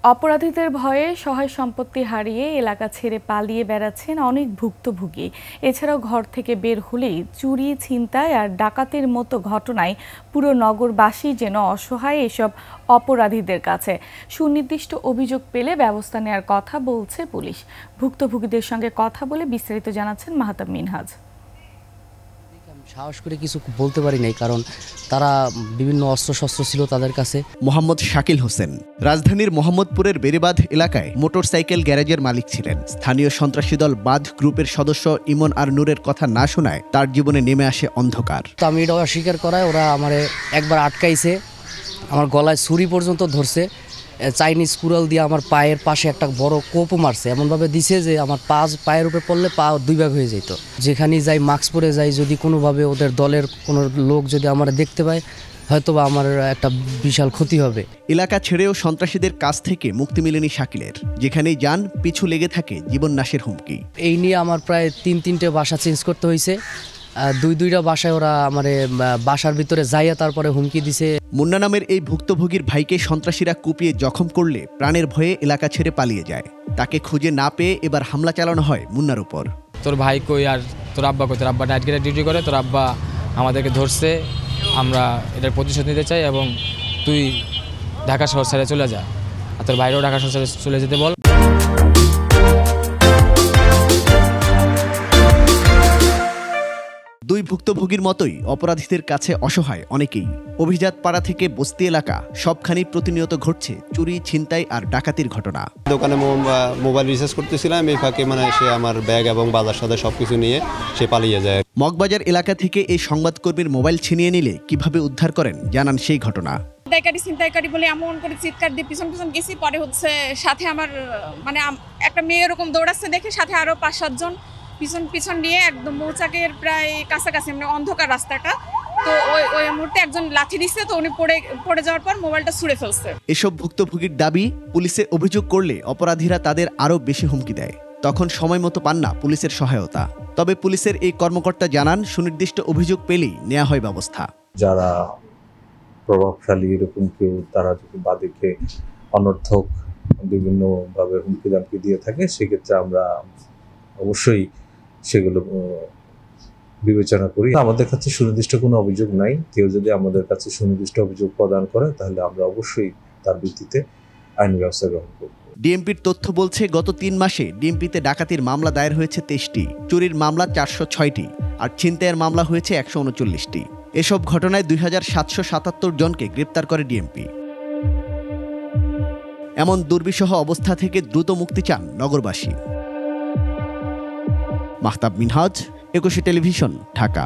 অপরাধীদের ভয়ে সহায় সম্পত্তি হারিয়ে এলাকা ছেড়ে পালিয়ে বেড়াচ্ছেন অনেক ভুক্তভোগী। এছাড়াও ঘর থেকে বের হলেই চুরি, ছিনতাই আর ডাকাতির মতো ঘটনায় পুরো নগরবাসী যেন অসহায় এসব অপরাধীদের কাছে। সুনির্দিষ্ট অভিযোগ পেলে ব্যবস্থা নেওয়ার কথা বলছে পুলিশ। ভুক্তভোগীদের সঙ্গে কথা বলে বিস্তারিত জানাচ্ছেন মাহতাব মিনহাজ। সাহস করে কিছু বলতে পারি নাই, কারণ তারা বিভিন্ন অস্ত্রশস্ত্র ছিল তাদের কাছে। মোহাম্মদ শাকিল হোসেন রাজধানীর মোহাম্মদপুরের বেড়েবাঁধ এলাকায় মোটরসাইকেল গ্যারেজের মালিক ছিলেন। স্থানীয় সন্ত্রাসী দল বাঁধ গ্রুপের সদস্য ইমন আর নূরের কথা না শোনায় তার জীবনে নেমে আসে অন্ধকার। তো আমি এটা অস্বীকার করায় ওরা আমারে একবার আটকাইছে, আমার গলায় ছুরি পর্যন্ত ধরছে, চাইনিজ কুড়াল দিয়ে আমার পায়ের পাশে একটা বড় কোপও মারছে, এমনভাবে দিছে যে আমার পায়ের উপরে পড়লে পা দুই ভাগ হয়ে যেত। যেখানেই যাই মাস্ক পরে যাই, যদি কোনোভাবে ওদের দলের কোনো লোক যদি আমার দেখতে পায় হয়তোবা আমার একটা বিশাল ক্ষতি হবে। এলাকা ছেড়েও সন্ত্রাসীদের কাছ থেকে মুক্তি মেলেনি শাকিলের। যেখানেই যান পিছু লেগে থাকে জীবন নাশের হুমকি। এই নিয়ে আমার প্রায় তিনটে বাসা চেঞ্জ করতে হয়েছে। দুইটা বাসায় ওরা আমার বাসার ভিতরে যাইয়া তারপরে হুমকি দিছে। মুন্না নামের এই ভুক্তভোগীর ভাইকে সন্ত্রাসীরা কুপিয়ে জখম করলে প্রাণের ভয়ে এলাকা ছেড়ে পালিয়ে যায়। তাকে খুঁজে না পেয়ে এবার হামলা চালানো হয় মুন্নার উপর। তোর ভাই কই আর তোর আব্বা কই? তোর আব্বা নাইট গেটে ডিউটি করে, তোর আব্বা আমাদেরকে ধরছে, আমরা এটার প্রতিশোধ নিতে চাই এবং তুই ঢাকা শহর ছেড়ে চলে যা, আর তোর ভাইরাও ঢাকা শহর ছেড়ে চলে যেতে বল। দুই ভুক্তভোগীর মতোই অপরাধীদের কাছে অসহায় অনেকেই। অভিজাত পাড়া থেকে বস্তি এলাকা সবখানি প্রতিনিয়ত ঘটছে চুরি, ছিনতাই আর ডাকাতির ঘটনা। দোকানে মোবাইল রিচার্জ করতেছিলাম, এই ফাঁকে সে আমার ব্যাগ এবং বাজার সাথে সবকিছু নিয়ে সে পালিয়ে যায়। মগবাজার এলাকা থেকে এই সংবাদকর্মীর মোবাইল ছিনিয়ে নিলে কিভাবে উদ্ধার করেন জানান সেই ঘটনা। ছিনতাইকারী বলে এমন করে চিৎকার দিয়ে পিছন পিছন গেছি, পরে সাথে আমার একটা মেয়ে এরকম দৌড়াচ্ছে দেখে সাথে আরো 5-7 জন পিছন নিয়ে একদম মৌচাকের প্রায় কাছাকাছি, অন্ধকার রাস্তাটা। তো ওই মুহূর্তে একজন লাঠি দিচ্ছে, তো উনি পড়ে যাওয়ার পর মোবাইলটা ছুঁড়ে ফেলছে। এসব ভুক্তভোগীর দাবি, পুলিশে অভিযোগ করলে অপরাধীরা তাদের আরো বেশি হুমকি দেয়। তখন সময় মতো পান না পুলিশের সহায়তা। তবে পুলিশের এই কর্মকর্তা জানান, সুনির্দিষ্ট অভিযোগ পেলেই নেওয়া হয় ব্যবস্থা। যারা প্রভাবশালী এরকম কেউ, তারা যদি বাদীকে অনর্থক বিভিন্নভাবে হুমকি দামকি দিয়ে থাকে, সেক্ষেত্রে আমরা অবশ্যই সেগুলো বিবেচনা করি। আমাদের কাছে সুনির্দিষ্ট কোনো অভিযোগ নাই। কেউ যদি আমাদের কাছে সুনির্দিষ্ট অভিযোগ প্রদান করে তাহলে আমরা অবশ্যই তার ভিত্তিতে আইনি ব্যবস্থা গ্রহণ করব। ডিএমপির তথ্য বলছে, গত 3 মাসে ডিএমপিতে ডাকাতির মামলা দায়ের হয়েছে 23টি, চুরির মামলা 406টি আর ছিনতাইয়ের মামলা হয়েছে 139টি। এসব ঘটনায় 2777 জনকে গ্রেপ্তার করে ডিএমপি। এমন দুর্বিষহ অবস্থা থেকে দ্রুত মুক্তি চান নগরবাসী। মাহতাব মিনহাজ, একুশে টেলিভিশন, ঢাকা।